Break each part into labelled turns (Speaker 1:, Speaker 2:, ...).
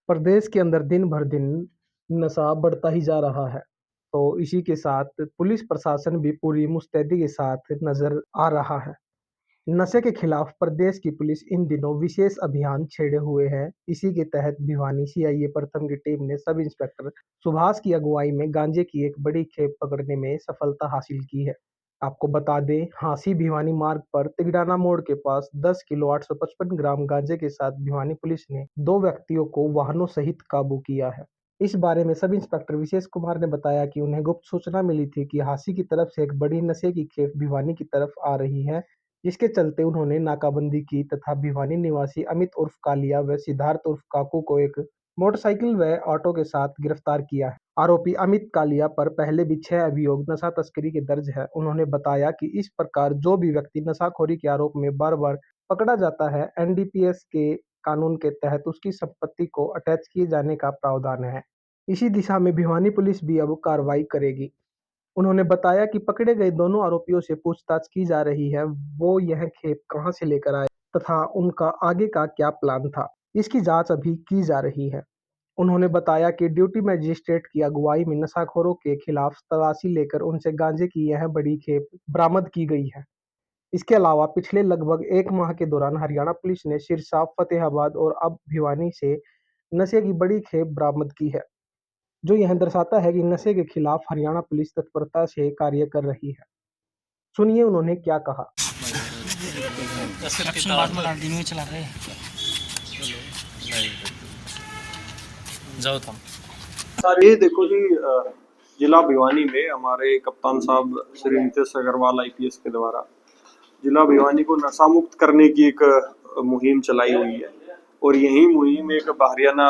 Speaker 1: प्रदेश के अंदर दिन भर दिन नशा बढ़ता ही जा रहा है। तो इसी के साथ पुलिस प्रशासन भी पूरी मुस्तैदी के साथ नजर आ रहा है। नशे के खिलाफ प्रदेश की पुलिस इन दिनों विशेष अभियान छेड़े हुए है। इसी के तहत भिवानी सीआईए प्रथम की टीम ने सब इंस्पेक्टर सुभाष की अगुवाई में गांजे की एक बड़ी खेप पकड़ने में सफलता हासिल की है। आपको बता दें, हांसी भिवानी मार्ग पर तिगडाना मोड़ के पास 10 किलो 855 ग्राम गांजे के साथ भिवानी पुलिस ने दो व्यक्तियों को वाहनों सहित काबू किया है। इस बारे में सब इंस्पेक्टर विशेष कुमार ने बताया कि उन्हें गुप्त सूचना मिली थी कि हांसी की तरफ से एक बड़ी नशे की खेप भिवानी की तरफ आ रही है, जिसके चलते उन्होंने नाकाबंदी की तथा भिवानी निवासी अमित उर्फ कालिया व सिद्धार्थ उर्फ काकू को एक मोटरसाइकिल व ऑटो के साथ गिरफ्तार किया है। आरोपी अमित कालिया पर पहले भी 6 अभियोग नशा तस्करी के दर्ज है। उन्होंने बताया कि इस प्रकार जो भी व्यक्ति नशाखोरी के आरोप में बार बार पकड़ा जाता है, एनडीपीएस के कानून के तहत उसकी संपत्ति को अटैच किए जाने का प्रावधान है। इसी दिशा में भिवानी पुलिस भी अब कार्रवाई करेगी। उन्होंने बताया कि पकड़े गए दोनों आरोपियों से पूछताछ की जा रही है, वो यह खेप कहां से लेकर आए तथा उनका आगे का क्या प्लान था। इसकी जांच अभी की जा रही है। उन्होंने बताया कि ड्यूटी मजिस्ट्रेट की अगुवाई में नशाखोरों के खिलाफ तलाशी लेकर उनसे गांजे की यह बड़ी खेप बरामद की गई है। इसके अलावा पिछले लगभग एक माह के दौरान हरियाणा पुलिस ने सिरसा, फतेहाबाद और अब भिवानी से नशे की बड़ी खेप बरामद की है, जो यह दर्शाता है कि नशे के खिलाफ हरियाणा पुलिस तत्परता से कार्य कर रही है। सुनिए उन्होंने क्या कहा।
Speaker 2: एक्शन बाद में डाल दिन में चला रहे जाओ तुम
Speaker 3: सर ये देखो जी, जिला भिवानी में हमारे कप्तान साहब श्री नितेश अग्रवाल आईपीएस के द्वारा जिला भिवानी को नशा मुक्त करने की एक मुहिम चलाई हुई है और यही मुहिम एक हरियाणा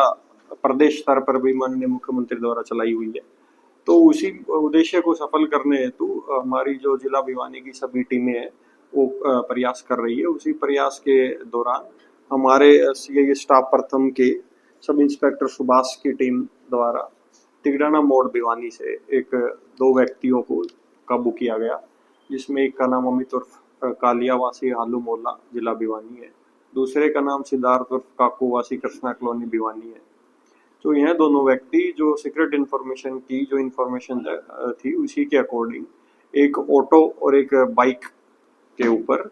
Speaker 3: प्रदेश स्तर पर भी माननीय मुख्यमंत्री द्वारा चलाई हुई है। तो उसी उद्देश्य को सफल करने हेतु हमारी जो जिला भिवानी की सभी टीमें हैं वो प्रयास कर रही है। उसी प्रयास के दौरान हमारे सीआईए स्टाफ प्रथम के सब इंस्पेक्टर सुभाष की टीम द्वारा तिगडाना मोड़ भिवानी से एक दो व्यक्तियों को काबू किया गया, जिसमें एक का नाम अमित उर्फ कालिया वासी हालू मोहल्ला जिला भिवानी है, दूसरे का नाम सिद्धार्थ उर्फ काकू वासी कृष्णा कॉलोनी भिवानी है। तो यह दोनों व्यक्ति जो सीक्रेट इन्फॉर्मेशन की जो इन्फॉर्मेशन थी उसी के अकॉर्डिंग एक ऑटो और एक बाइक के ऊपर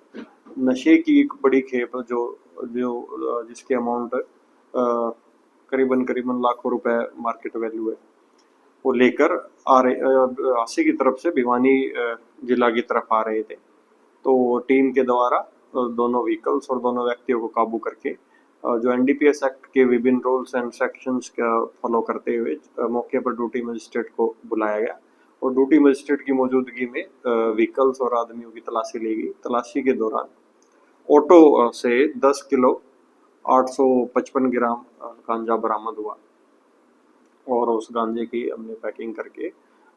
Speaker 3: नशे की एक बड़ी खेप जो जो जिसके अमाउंट करीबन करीबन लाखों रुपए मार्केट वैल्यू है, वो लेकर आ रहे हांसी की तरफ से भिवानी जिला की तरफ आ रहे थे। तो टीम के द्वारा दोनों व्हीकल्स और दोनों व्यक्तियों को काबू करके जो एनडीपीएस एक्ट के विभिन्न रूल्स एंड सेक्शंस का फॉलो करते हुए मौके पर ड्यूटी मजिस्ट्रेट को बुलाया गया और ड्यूटी मजिस्ट्रेट की मौजूदगी में व्हीकल्स और आदमियों की तलाशी ली गई। तलाशी के दौरान ऑटो से 10 किलो 855 ग्राम गांजा बरामद हुआ और उस गांजे की हमने पैकिंग करके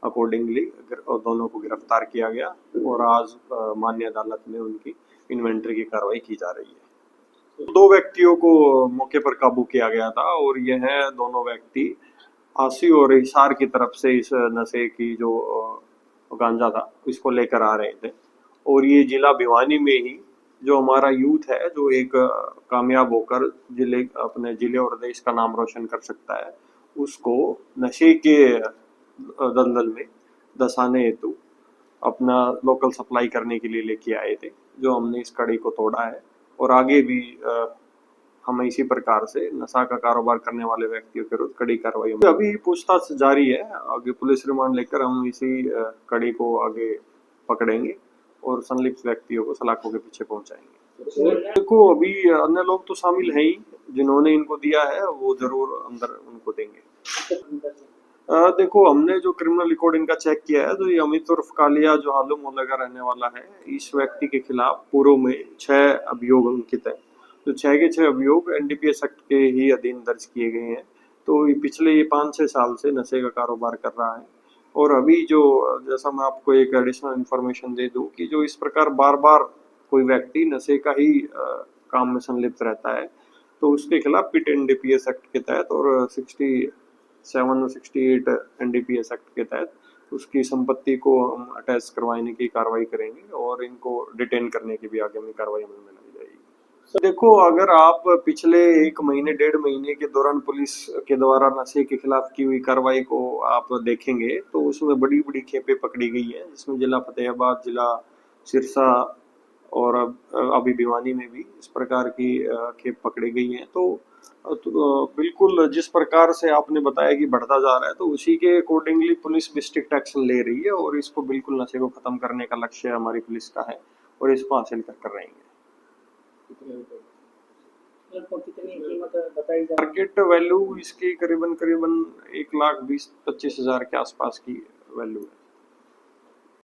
Speaker 3: अकॉर्डिंगली दोनों को गिरफ्तार किया गया और आज मान्य अदालत में उनकी इन्वेंटरी की कार्रवाई की जा रही है। दो व्यक्तियों को मौके पर काबू किया गया था और यह दोनों व्यक्ति हांसी और हिसार की तरफ से इस नशे की जो गांजा था इसको लेकर आ रहे थे और ये जिला भिवानी में ही जो हमारा यूथ है जो एक कामयाब होकर अपने जिले और देश का नाम रोशन कर सकता है, उसको नशे के दलदल में धंसाने हेतु अपना लोकल सप्लाई करने के लिए लेके आए थे, जो हमने इस कड़ी को तोड़ा है और आगे भी हम इसी प्रकार से नशा का कारोबार करने वाले व्यक्तियों के विरुद्ध कड़ी कार्रवाई अभी पूछताछ जारी है। आगे पुलिस रिमांड लेकर हम इसी कड़ी को आगे पकड़ेंगे और संलिप्त व्यक्तियों को सलाखों के पीछे पहुंचाएंगे। देखो अभी अन्य लोग तो शामिल हैं ही, जिन्होंने इनको दिया है वो जरूर अंदर उनको देंगे। देखो हमने जो क्रिमिनल रिकॉर्ड इनका चेक किया है तो ये अमित उर्फ कालिया जो हालू मोहल्ले का रहने वाला है, इस व्यक्ति के खिलाफ पूर्व में 6 अभियोग अंकित है। तो 6 के 6 अभियोग एनडीपीएस एक्ट के ही अधीन दर्ज किए गए हैं। तो पिछले ये 5-6 साल से नशे का कारोबार कर रहा है और अभी जो जैसा मैं आपको एक एडिशनल इन्फॉर्मेशन दे दूं कि जो इस प्रकार बार बार कोई व्यक्ति नशे का ही काम में संलिप्त रहता है तो उसके खिलाफ पिट एनडीपीएस एक्ट के तहत और 67 और 68 एनडीपीएस एक्ट के तहत उसकी संपत्ति को हम अटैच करवाने की कार्रवाई करेंगे और इनको डिटेन करने की भी आगे में कार्रवाई अमल में लाई जाएगी। देखो, अगर आप पिछले 1 महीने 1.5 महीने के दौरान पुलिस के द्वारा नशे के खिलाफ की हुई कार्रवाई को आप देखेंगे तो उसमें बड़ी बड़ी खेपें पकड़ी गई हैं, जिसमें जिला फतेहाबाद, जिला सिरसा और अभी भिवानी में भी इस प्रकार की खेप पकड़ी गई हैं। तो बिल्कुल जिस प्रकार से आपने बताया कि बढ़ता जा रहा है, तो उसी के अकॉर्डिंगली पुलिस भी स्ट्रिक्ट एक्शन ले रही है और इसको बिल्कुल नशे को खत्म करने का लक्ष्य हमारी पुलिस का है और इसको हासिल कर रहेंगे।
Speaker 2: कितनी कीमत बताई जा रही है?
Speaker 3: मार्केट वैल्यू इसकी करीबन करीबन 1,20,25,000 के आसपास की वैल्यू है।